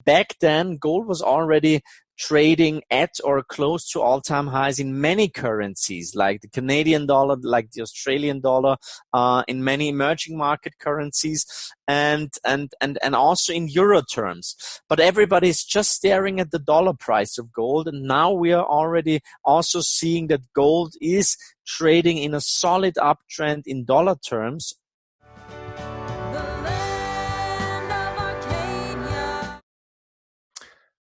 Back then, gold was already trading at or close to all-time highs in many currencies, like the Canadian dollar, like the Australian dollar, in many emerging market currencies, and also in euro terms. But everybody's just staring at the dollar price of gold, and now we are already also seeing that gold is trading in a solid uptrend in dollar terms.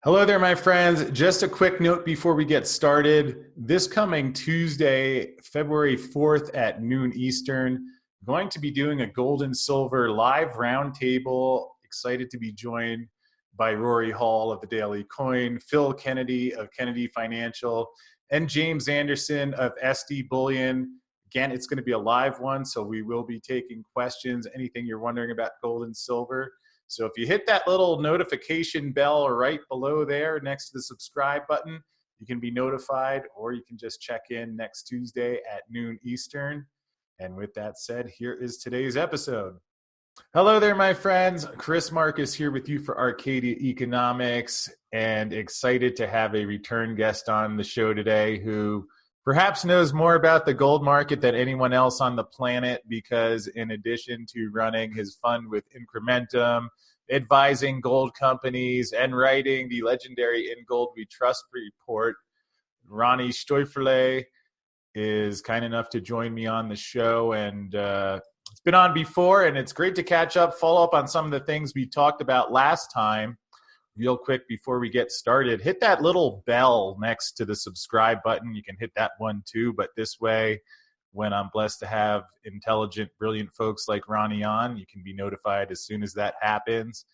Hello there, my friends. Just a quick note before we get started. This coming Tuesday, February 4th at noon Eastern, going to be doing a gold and silver live roundtable. Excited to be joined by Rory Hall of the Daily Coin, Phil Kennedy of Kennedy Financial, and James Anderson of SD Bullion. Again, it's going to be a live one, so we will be taking questions, anything you're wondering about gold and silver. So if you hit that little notification bell right below there next to the subscribe button, you can be notified, or you can just check in next Tuesday at noon Eastern. And with that said, here is today's episode. Hello there, my friends. Chris Marcus here with you for Arcadia Economics, and excited to have a return guest on the show today who perhaps knows more about the gold market than anyone else on the planet, because in addition to running his fund with Incrementum, advising gold companies, and writing the legendary In Gold We Trust report, Ronald-Peter Stöferle is kind enough to join me on the show. And it's been on before, and it's great to catch up, follow up on some of the things we talked about last time. Real quick before we get started, hit that little bell next to the subscribe button. You can hit that one too, but this way, when I'm blessed to have intelligent, brilliant folks like Ronnie on, you can be notified as soon as that happens.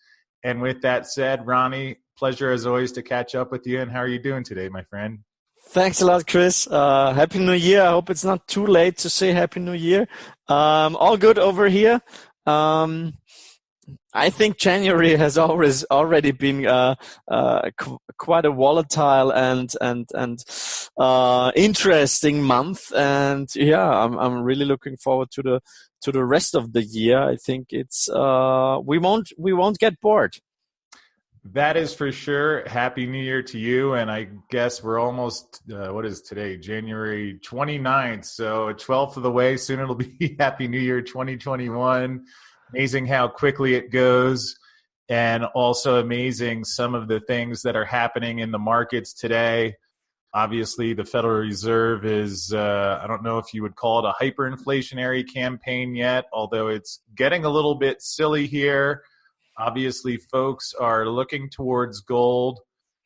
And with that said, Ronnie, pleasure as always to catch up with you. And how are you doing today, my friend? Thanks a lot, Chris. Happy New Year. I hope it's not too late to say Happy New Year. All good over here. I think January has already been quite a volatile and interesting month, and yeah, I'm really looking forward to the rest of the year. I think it's we won't get bored. That is for sure. Happy New Year to you. And I guess we're almost, what is today? January 29th. So a 12th of the way. Soon it'll be Happy New Year 2021. Amazing how quickly it goes. And also amazing some of the things that are happening in the markets today. Obviously, the Federal Reserve is, I don't know if you would call it a hyperinflationary campaign yet, although it's getting a little bit silly here. Obviously, folks are looking towards gold.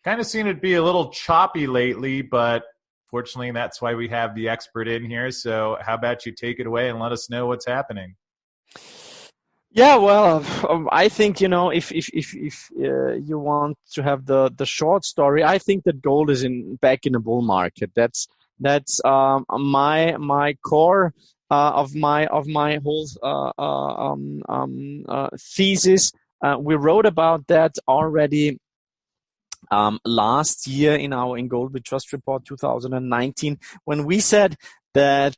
Kind of seen it be a little choppy lately, but fortunately, that's why we have the expert in here. So how about you take it away and let us know what's happening? Yeah, well, I think, if you want to have the short story, I think that gold is back in a bull market. That's my core of my whole thesis. We wrote about that already last year in our In Gold We Trust report 2019, when we said that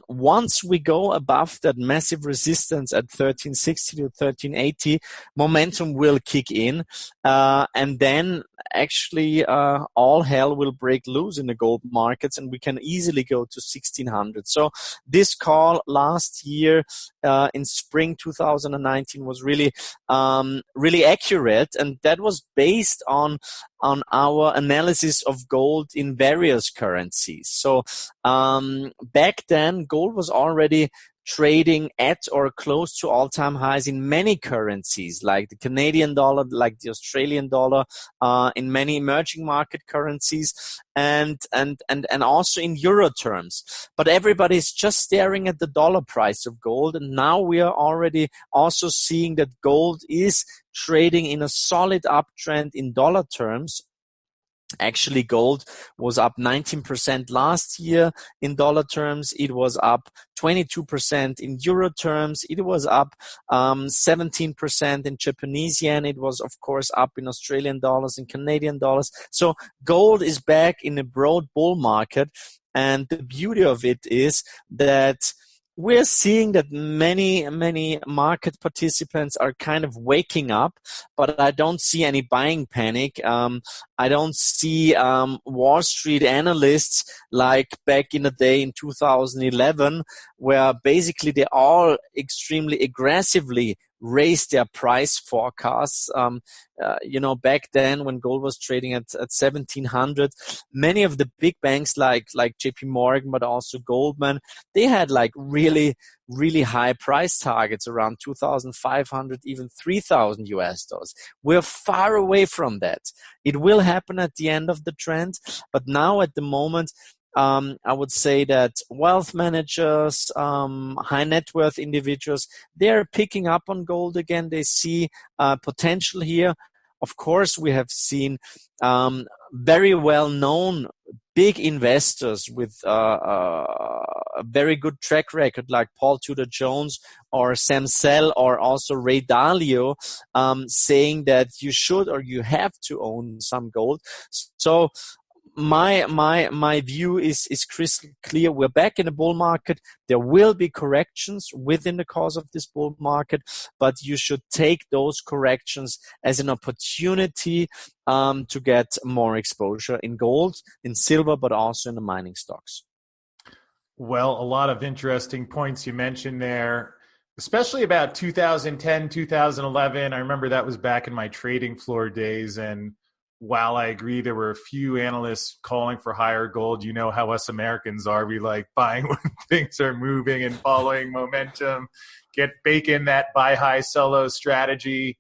once we go above that massive resistance at 1360 to 1380, momentum will kick in, and then actually all hell will break loose in the gold markets, and we can easily go to 1600. So this call last year in spring 2019 was really accurate, and that was based on our analysis of gold in various currencies. So back then, gold was already trading at or close to all-time highs in many currencies, like the Canadian dollar, like the Australian dollar, in many emerging market currencies, and also in euro terms. But everybody's just staring at the dollar price of gold, and now we are already also seeing that gold is trading in a solid uptrend in dollar terms. Actually, gold was up 19% last year in dollar terms. It was up 22% in euro terms. It was up 17% in Japanese yen. It was, of course, up in Australian dollars and Canadian dollars. So gold is back in a broad bull market. And the beauty of it is that we're seeing that many market participants are kind of waking up, but I don't see any buying panic. I don't see Wall Street analysts like back in the day in 2011, where basically they all extremely aggressively raised their price forecasts. Back then when gold was trading at 1700, many of the big banks like JP Morgan, but also Goldman, they had like really high price targets around 2,500, even 3,000 US dollars. We're far away from that. It will happen at the end of the trend, but now at the moment, I would say that wealth managers, high net worth individuals, they're picking up on gold again. They see potential here. Of course, we have seen very well-known big investors with a very good track record like Paul Tudor Jones or Sam Zell or also Ray Dalio saying that you should or you have to own some gold. So my view is crystal clear. We're back in a bull market. There will be corrections within the course of this bull market, but you should take those corrections as an opportunity to get more exposure in gold, in silver, but also in the mining stocks. Well, a lot of interesting points you mentioned there, especially about 2010, 2011. I remember that was back in my trading floor days, and while I agree there were a few analysts calling for higher gold, you know how us Americans are. We like buying when things are moving and following momentum, bake in that buy high, sell low strategy.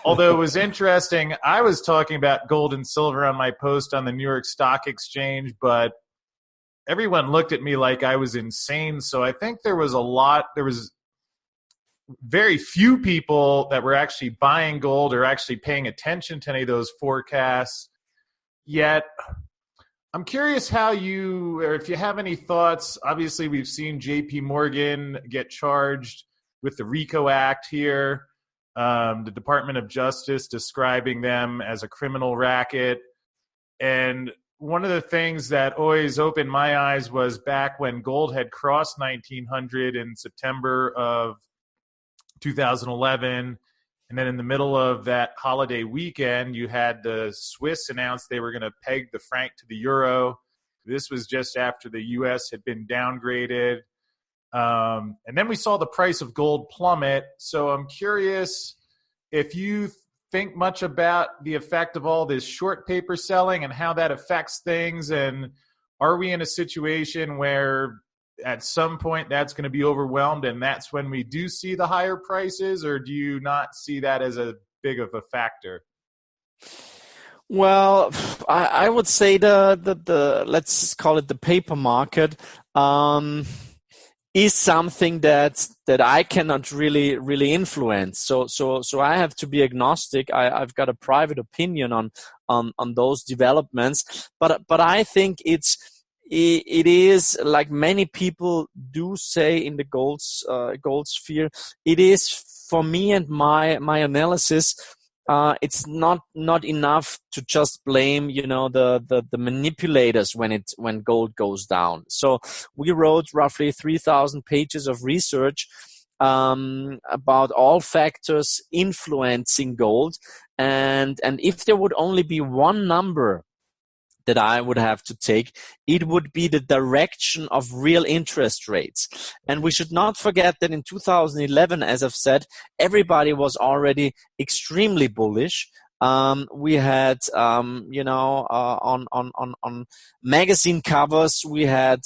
Although it was interesting, I was talking about gold and silver on my post on the New York Stock Exchange, but everyone looked at me like I was insane. So I think there was very few people that were actually buying gold or actually paying attention to any of those forecasts. Yet, I'm curious or if you have any thoughts. Obviously, we've seen JP Morgan get charged with the RICO Act here, the Department of Justice describing them as a criminal racket. And one of the things that always opened my eyes was back when gold had crossed 1900 in September of 2011, and then in the middle of that holiday weekend, you had the Swiss announce they were going to peg the franc to the euro. This was just after the U.S. had been downgraded. And then we saw the price of gold plummet. So I'm curious if you think much about the effect of all this short paper selling and how that affects things. And are we in a situation where at some point that's going to be overwhelmed and that's when we do see the higher prices, or do you not see that as a big of a factor? Well, I would say the let's call it the paper market is something that I cannot really influence. So I have to be agnostic. I've got a private opinion on those developments, but I think it is, like many people do say in the gold sphere, it is, for me and my analysis, it's not enough to just blame, the manipulators when gold goes down. So we wrote roughly 3,000 pages of research about all factors influencing gold, and if there would only be one number that I would have to take, it would be the direction of real interest rates. And we should not forget that in 2011, as I've said, everybody was already extremely bullish. We had, on magazine covers, we had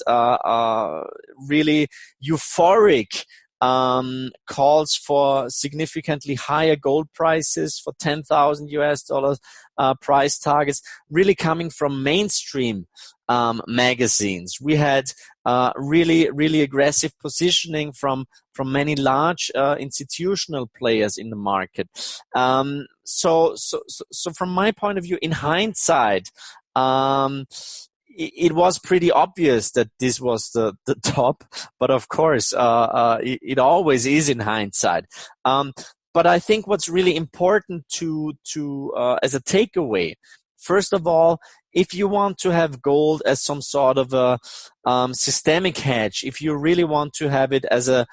really euphoric calls for significantly higher gold prices, for 10,000 US dollars price targets, really coming from mainstream magazines. We had really aggressive positioning from many large institutional players in the market. So from my point of view, in hindsight, it was pretty obvious that this was the top, but of course, it always is in hindsight. But I think what's really important to as a takeaway First of all, if you want to have gold as some sort of a systemic hedge, if you really want to have it as a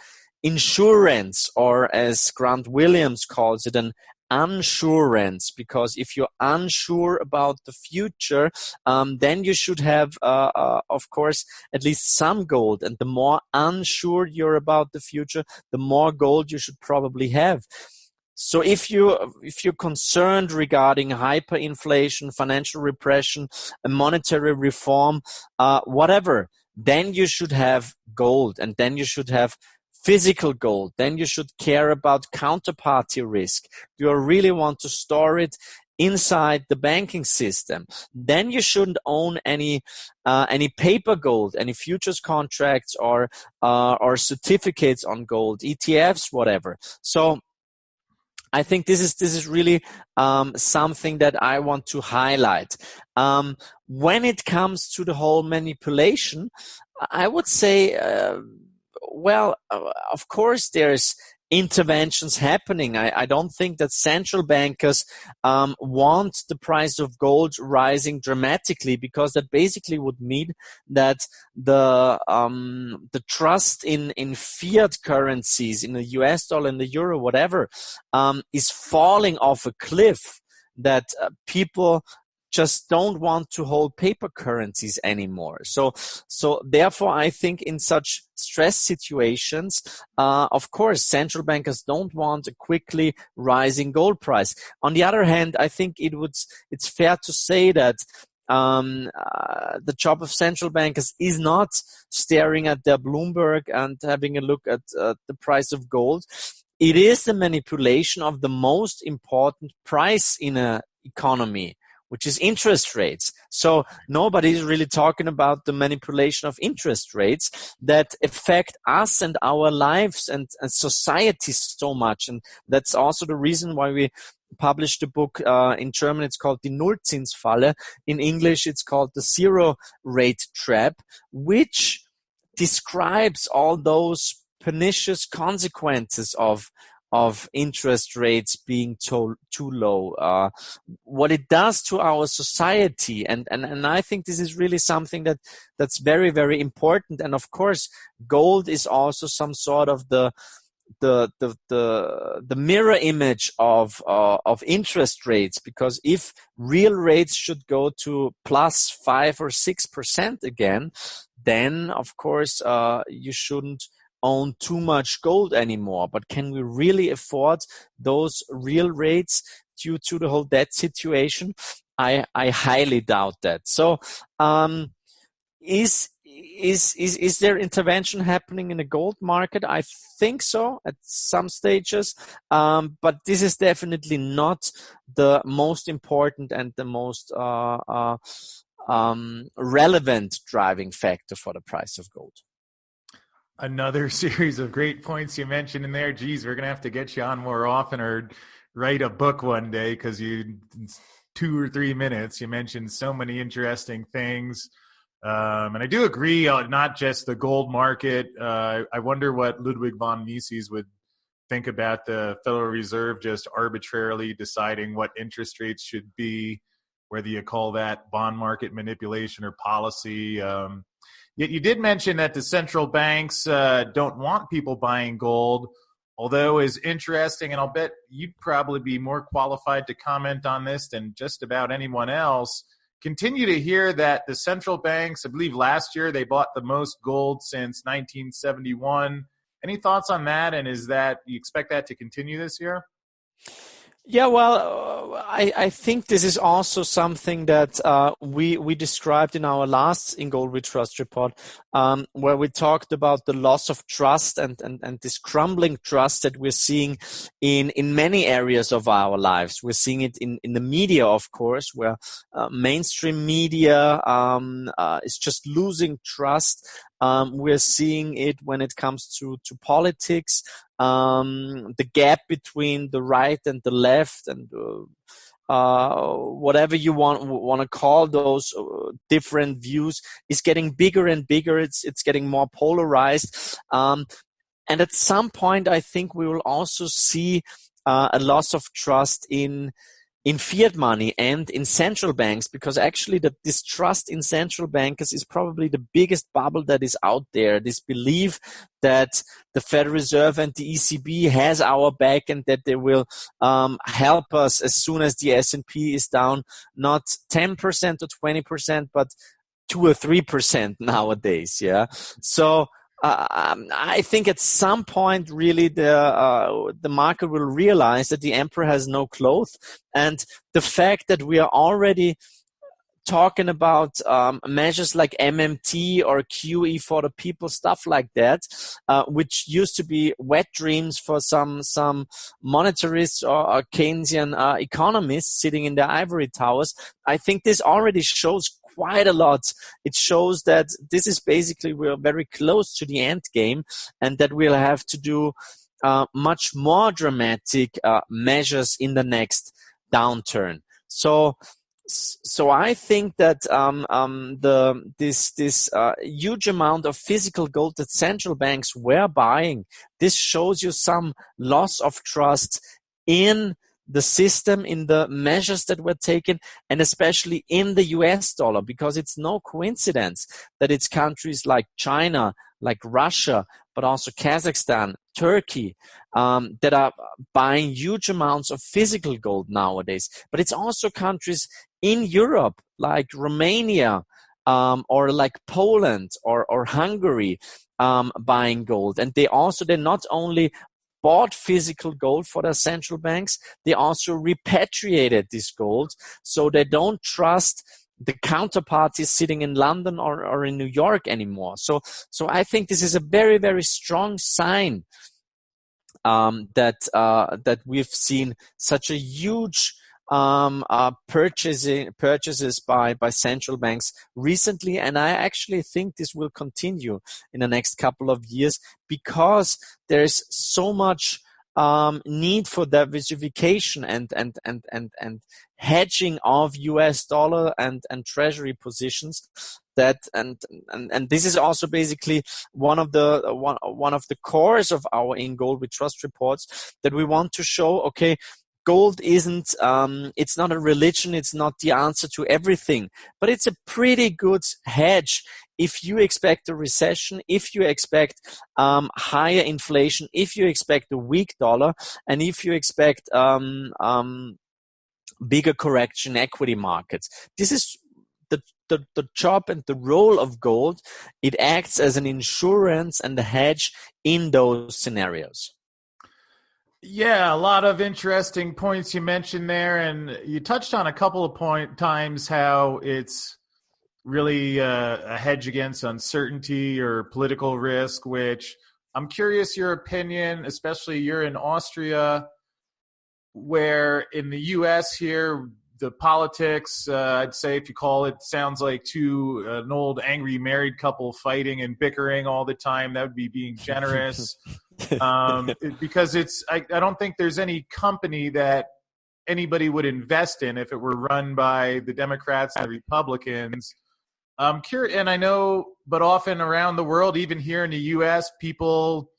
insurance, or as Grant Williams calls it, an unsurance, because if you're unsure about the future, then you should have, of course, at least some gold. And the more unsure you're about the future, the more gold you should probably have. So if you're concerned regarding hyperinflation, financial repression, monetary reform, whatever, then you should have gold, and then you should have physical gold. Then you should care about counterparty risk. Do you really want to store it inside the banking system? Then you shouldn't own any paper gold, any futures contracts, or certificates on gold, ETFs, whatever. So I think this is really something that I want to highlight. When it comes to the whole manipulation, I would say, of course there's interventions happening. I don't think that central bankers want the price of gold rising dramatically, because that basically would mean that the trust in fiat currencies, in the US dollar, in the euro, whatever, is falling off a cliff, that people just don't want to hold paper currencies anymore. So therefore, I think in such stress situations, of course, central bankers don't want a quickly rising gold price. On the other hand, I think it's fair to say that the job of central bankers is not staring at their Bloomberg and having a look at the price of gold. It is the manipulation of the most important price in an economy, which is interest rates. So nobody's really talking about the manipulation of interest rates that affect us and our lives and society so much. And that's also the reason why we published a book. In German, it's called Die Nullzinsfalle. In English, it's called The Zero Rate Trap, which describes all those pernicious consequences of interest rates being too low, what it does to our society, and I think this is really something that's very, very important. And of course, gold is also some sort of the mirror image of interest rates, because if real rates should go to plus 5 or 6% again, then of course you shouldn't own too much gold anymore. But can we really afford those real rates due to the whole debt situation? I highly doubt that. So is there intervention happening in the gold market? I think so at some stages, but this is definitely not the most important and the most relevant driving factor for the price of gold. Another series of great points you mentioned in there. Geez, we're going to have to get you on more often, or write a book one day, because in 2 or 3 minutes, you mentioned so many interesting things. And I do agree, not just the gold market. I wonder what Ludwig von Mises would think about the Federal Reserve just arbitrarily deciding what interest rates should be, whether you call that bond market manipulation or policy. Yet you did mention that the central banks don't want people buying gold, although is interesting, and I'll bet you'd probably be more qualified to comment on this than just about anyone else. Continue to hear that the central banks, I believe last year, they bought the most gold since 1971. Any thoughts on that? And is that, you expect that to continue this year? Yeah, well, I think this is also something that we described in our last In Gold We Trust report, where we talked about the loss of trust and this crumbling trust that we're seeing in many areas of our lives. We're seeing it in the media, of course, where mainstream media is just losing trust. We're seeing it when it comes to politics. The gap between the right and the left, and whatever you want to call those different views, is getting bigger and bigger. It's getting more polarized, and at some point, I think we will also see a loss of trust in in fiat money and in central banks, because actually the distrust in central bankers is probably the biggest bubble that is out there. This belief that the Federal Reserve and the ECB has our back and that they will help us as soon as the S&P is down, not 10% or 20%, but 2 or 3% nowadays. Yeah. So I think at some point, really, the market will realize that the emperor has no clothes, and the fact that we are already talking about measures like MMT or QE for the people, stuff like that, which used to be wet dreams for some monetarists or Keynesian economists sitting in their ivory towers. I think this already shows quite a lot. It shows that this is basically, we're very close to the end game, and that we'll have to do much more dramatic measures in the next downturn. So I think that this huge amount of physical gold that central banks were buying, this shows you some loss of trust in the system, in the measures that were taken, and especially in the US dollar, because it's no coincidence that it's countries like China, like Russia, but also Kazakhstan, Turkey, that are buying huge amounts of physical gold nowadays. But it's also countries in Europe, like Romania, or like Poland or Hungary, buying gold. And they not only bought physical gold for their central banks, they also repatriated this gold, so they don't trust the counterparties sitting in London or in New York anymore. So I think this is a very, very strong sign that we've seen such a huge purchases by central banks recently, and I actually think this will continue in the next couple of years, because there's so much need for diversification and hedging of US dollar and treasury positions. That and this is also basically one of the cores of our In Gold We Trust reports, that we want to show, okay, gold isn't, it's not a religion, it's not the answer to everything, but it's a pretty good hedge if you expect a recession, if you expect higher inflation, if you expect a weak dollar, and if you expect bigger correction in equity markets. This is the job and the role of gold. It acts as an insurance and a hedge in those scenarios. Yeah, a lot of interesting points you mentioned there, and you touched on a couple of times how it's really a hedge against uncertainty or political risk, which I'm curious your opinion, especially you're in Austria, where in the U.S. here, the politics, I'd say if you call it, sounds like an old angry married couple fighting and bickering all the time. That would be being generous. Because I don't think there's any company that anybody would invest in if it were run by the Democrats and the Republicans. I'm curious, and I know, but often around the world, even here in the U.S., people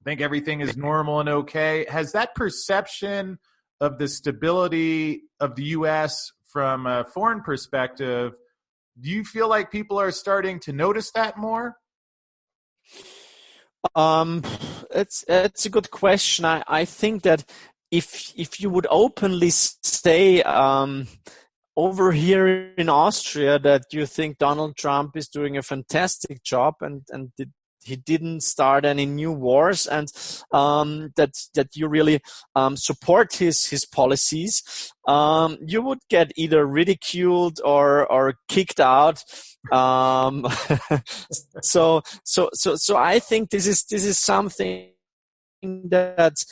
think everything is normal and okay. Has that perception of the stability of the U.S. from a foreign perspective, do you feel like people are starting to notice that more? It's a good question. I think that if you would openly say over here in Austria that you think Donald Trump is doing a fantastic job and he didn't start any new wars, and that you really support his policies, you would get either ridiculed or kicked out. So I think this is something that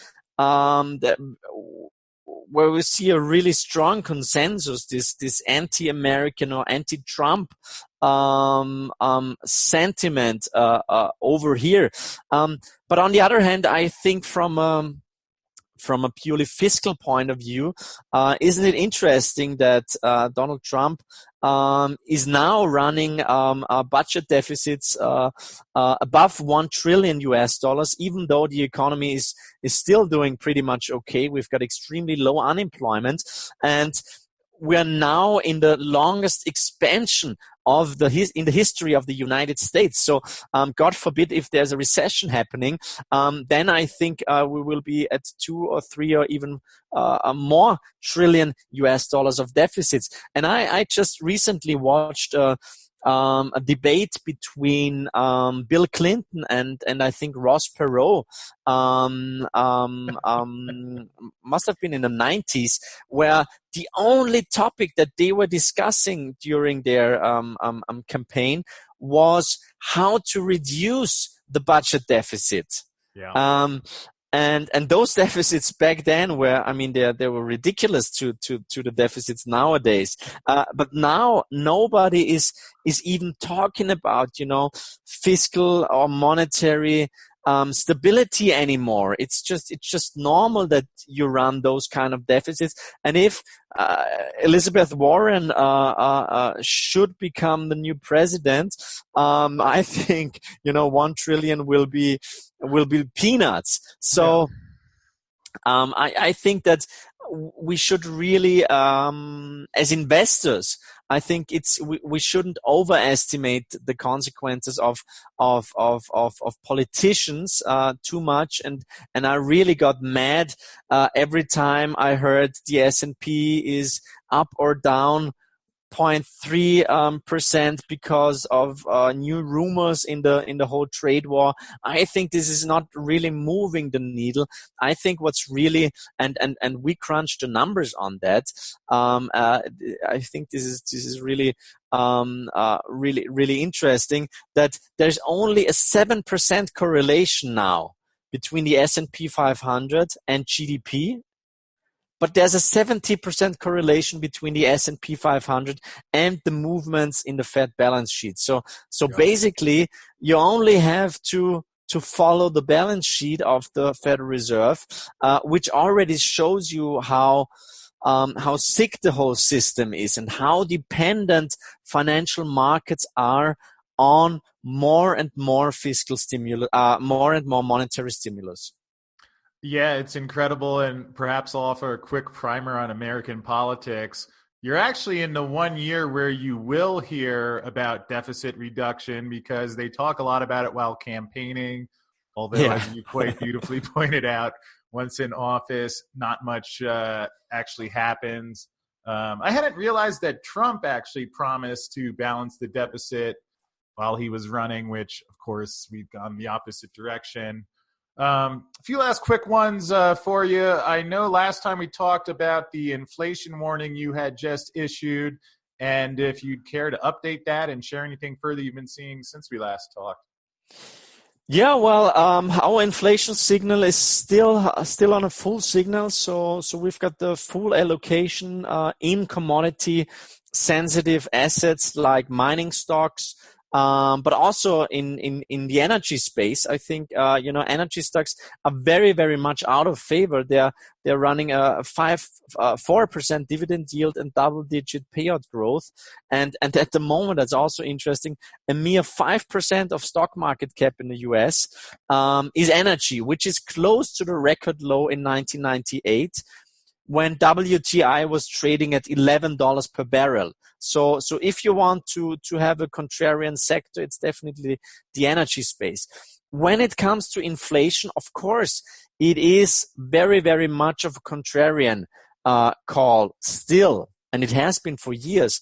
where we see a really strong consensus, this anti-American or anti-Trump sentiment over here. But on the other hand, I think from a purely fiscal point of view, isn't it interesting that Donald Trump is now running budget deficits above $1 trillion US dollars, even though the economy is still doing pretty much okay. We've got extremely low unemployment, and we are now in the longest expansion of in the history of the United States. So, God forbid if there's a recession happening, then I think we will be at 2 or 3 or even more trillion US dollars of deficits. And I just recently watched a debate between Bill Clinton and I think Ross Perot. Must have been in the 90s, where the only topic that they were discussing during their campaign was how to reduce the budget deficit. Yeah. And those deficits back then were, I mean, they were ridiculous to the deficits nowadays. But now nobody is even talking about, fiscal or monetary stability anymore. It's just normal that you run those kind of deficits. And if Elizabeth Warren should become the new president, I think 1 trillion will be peanuts. So I think that we should really, as investors, I think we shouldn't overestimate the consequences of politicians too much. And I really got mad every time I heard the S&P is up or down 0.3% because of new rumors in the whole trade war. I think this is not really moving the needle. I think what's really and we crunched the numbers on that. I think this is really really interesting that there's only a 7% correlation now between the S&P 500 and GDP. But there's a 70% correlation between the S&P 500 and the movements in the Fed balance sheet. So basically, you only have to follow the balance sheet of the Federal Reserve, which already shows you how sick the whole system is and how dependent financial markets are on more and more fiscal stimulus, more and more monetary stimulus. Yeah, it's incredible. And perhaps I'll offer a quick primer on American politics. You're actually in the 1 year where you will hear about deficit reduction because they talk a lot about it while campaigning. Although, as you quite beautifully pointed out, once in office, not much actually happens. I hadn't realized that Trump actually promised to balance the deficit while he was running, which, of course, we've gone the opposite direction. A few last quick ones for you. I know last time we talked about the inflation warning you had just issued, and if you'd care to update that and share anything further you've been seeing since we last talked. Yeah, well, our inflation signal is still on a full signal. So we've got the full allocation in commodity sensitive assets like mining stocks. But also in the energy space, I think, energy stocks are very, very much out of favor. They're running a 4% dividend yield and double-digit payout growth. And at the moment, that's also interesting, a mere 5% of stock market cap in the US, is energy, which is close to the record low in 1998. When WTI was trading at $11 per barrel. So if you want to have a contrarian sector, it's definitely the energy space. When it comes to inflation, of course, it is very, very much of a contrarian call still, and it has been for years.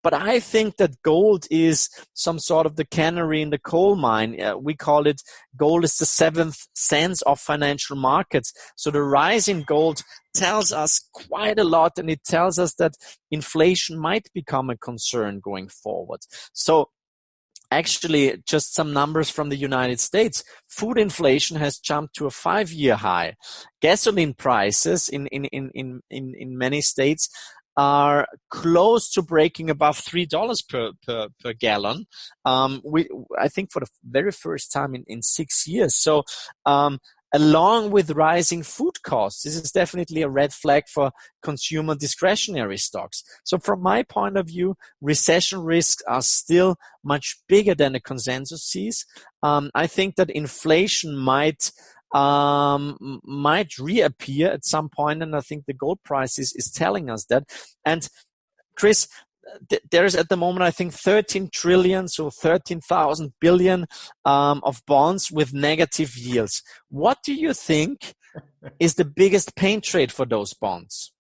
But I think that gold is some sort of the canary in the coal mine. We call it gold is the seventh sense of financial markets. So the rise in gold tells us quite a lot, and it tells us that inflation might become a concern going forward. So actually, just some numbers from the United States. Food inflation has jumped to a 5-year high. Gasoline prices in many states are close to breaking above $3 per gallon. I think for the very first time in 6 years. So along with rising food costs. This is definitely a red flag for consumer discretionary stocks. So from my point of view, recession risks are still much bigger than the consensus sees. I think that inflation might reappear at some point, and I think the gold price is telling us that. And Chris, there's at the moment, I think, 13 trillion, so 13,000 billion of bonds with negative yields. What do you think is the biggest pain trade for those bonds?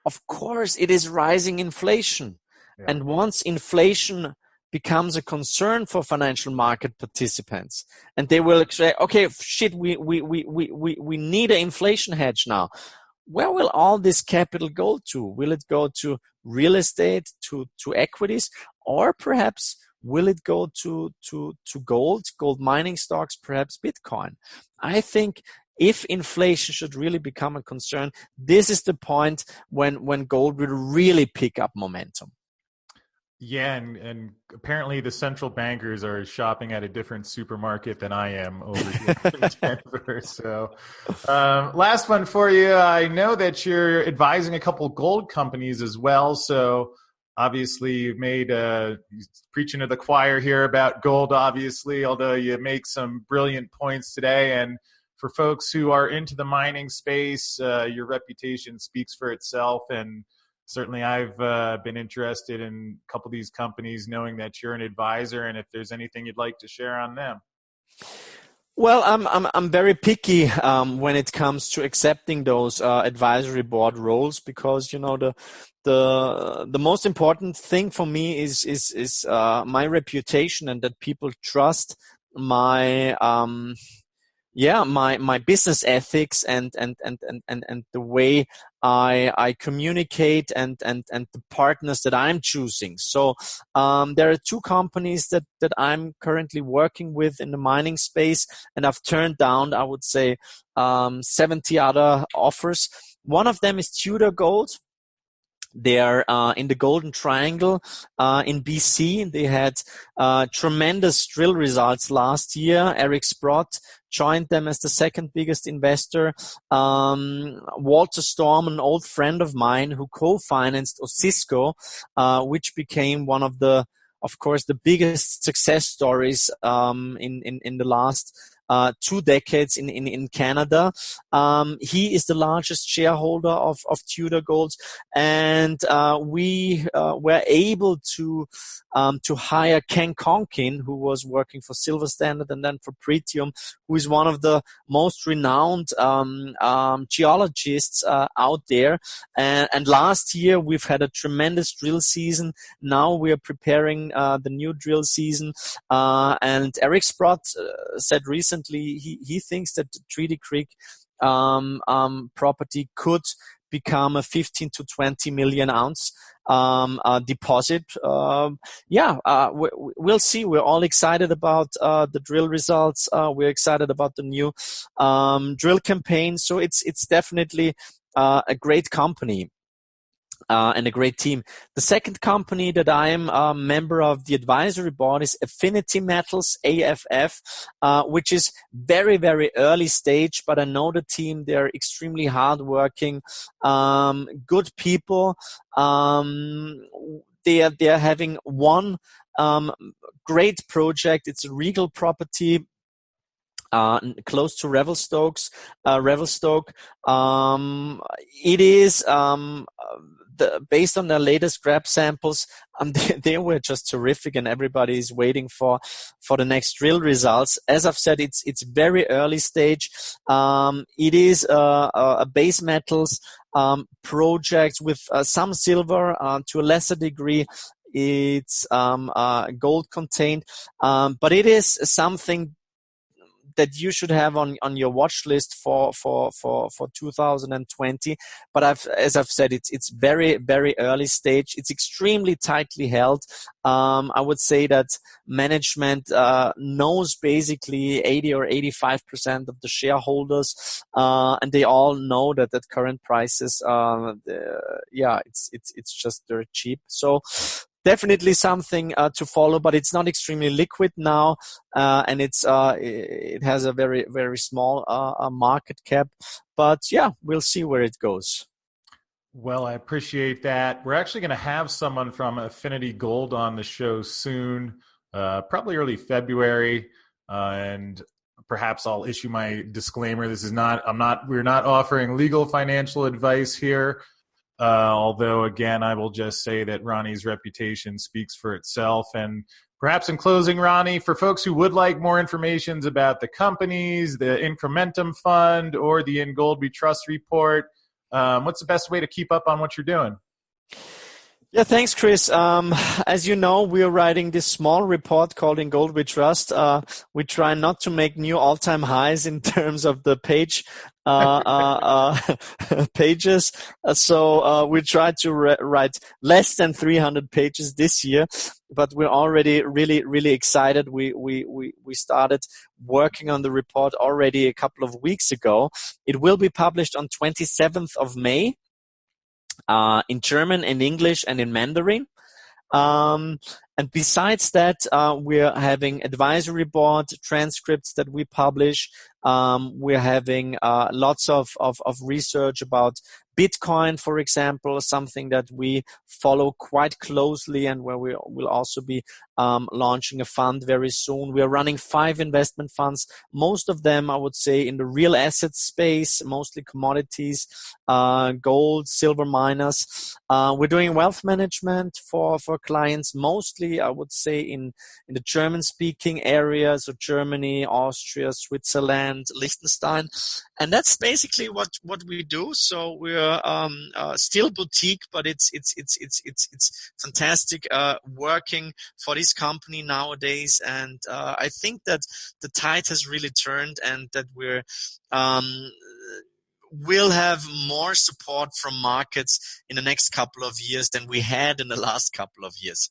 Of course, it is rising inflation. Yeah. And once inflation becomes a concern for financial market participants, and they will say, okay, shit, we need an inflation hedge now. Where will all this capital go to? Will it go to real estate, to equities, or perhaps will it go to gold mining stocks, perhaps Bitcoin? I think if inflation should really become a concern, this is the point when gold will really pick up momentum. Yeah, and apparently the central bankers are shopping at a different supermarket than I am over here in Denver. So, last one for you. I know that you're advising a couple gold companies as well. So, obviously, you've made preaching to the choir here about gold. Obviously, although you make some brilliant points today, and for folks who are into the mining space, your reputation speaks for itself. And certainly, I've been interested in a couple of these companies, knowing that you're an advisor, and if there's anything you'd like to share on them. Well, I'm very picky when it comes to accepting those advisory board roles, because the most important thing for me is my reputation, and that people trust my my business ethics and the way I communicate and the partners that I'm choosing. So there are two companies that I'm currently working with in the mining space, and I've turned down, I would say, 70 other offers. One of them is Tudor Gold. They are in the Golden Triangle in BC. They had tremendous drill results last year. Eric Sprott joined them as the second biggest investor. Walter Storm, an old friend of mine who co-financed Osisko, which became one of the biggest success stories in the last 2 decades in Canada. He is the largest shareholder of Tudor Gold, and we were able to hire Ken Conkin, who was working for Silver Standard and then for Pretium, who is one of the most renowned geologists out there. And last year we've had a tremendous drill season. Now we are preparing the new drill season. And Eric Sprott said recently he thinks that the Treaty Creek property could become a 15 to 20 million ounce deposit. We'll see. We're all excited about the drill results. We're excited about the new drill campaign. So it's definitely a great company. And a great team. The second company that I am a member of the advisory board is Affinity Metals, AFF, which is very, very early stage, but I know the team. They're extremely hardworking, good people. They are having one great project. It's a Regal property close to Revelstoke. It is based on their latest grab samples, they were just terrific, and everybody is waiting for the next drill results. As I've said, it's very early stage. It is a base metals project with some silver to a lesser degree. It's gold contained, but it is something that you should have on your watch list for 2020. But as I've said, it's very, very early stage. It's extremely tightly held. I would say that management knows basically 80 or 85% of the shareholders, and they all know that at current prices, it's just very cheap. So definitely something to follow, but it's not extremely liquid now, and it has a very, very small market cap. But yeah, we'll see where it goes. Well, I appreciate that. We're actually going to have someone from Affinity Gold on the show soon, probably early February, and perhaps I'll issue my disclaimer. We're not offering legal financial advice here. Although, again, I will just say that Ronnie's reputation speaks for itself. And perhaps in closing, Ronnie, for folks who would like more information about the companies, the Incrementum Fund, or the In Gold We Trust report, what's the best way to keep up on what you're doing? Yeah, thanks, Chris. As you know, we are writing this small report called In Gold We Trust. We try not to make new all-time highs in terms of the pages. So we try to write less than 300 pages this year, but we're already really, really excited. We started working on the report already a couple of weeks ago. It will be published on 27th of May. In German, in English, and in Mandarin. And besides that, we're having advisory board transcripts that we publish. We're having lots of research about Bitcoin, for example, something that we follow quite closely, and where we will also be launching a fund very soon. We are running 5 investment funds, most of them, I would say, in the real asset space, mostly commodities, gold, silver miners. We're doing wealth management for clients, mostly, I would say, in the German-speaking areas of Germany, Austria, Switzerland, Liechtenstein. And that's basically what we do. So we're still boutique, but it's fantastic working for this company nowadays. And I think that the tide has really turned, and that we'll have more support from markets in the next couple of years than we had in the last couple of years.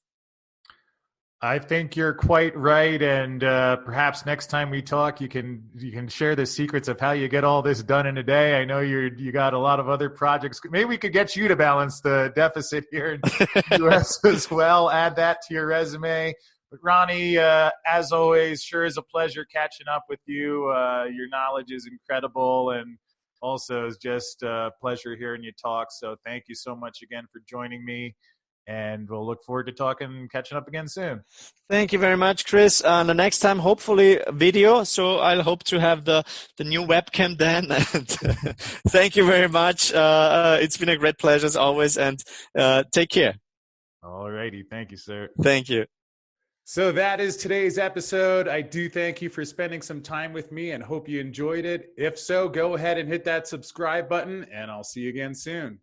I think you're quite right, and perhaps next time we talk, you can share the secrets of how you get all this done in a day. I know you got a lot of other projects. Maybe we could get you to balance the deficit here in the U.S. as well. Add that to your resume. But Ronnie, as always, sure is a pleasure catching up with you. Your knowledge is incredible, and also is just a pleasure hearing you talk. So thank you so much again for joining me. And we'll look forward to catching up again soon. Thank you very much, Chris. The next time, hopefully video. So I'll hope to have the new webcam then. And thank you very much. It's been a great pleasure as always. And take care. All righty. Thank you, sir. Thank you. So that is today's episode. I do thank you for spending some time with me and hope you enjoyed it. If so, go ahead and hit that subscribe button, and I'll see you again soon.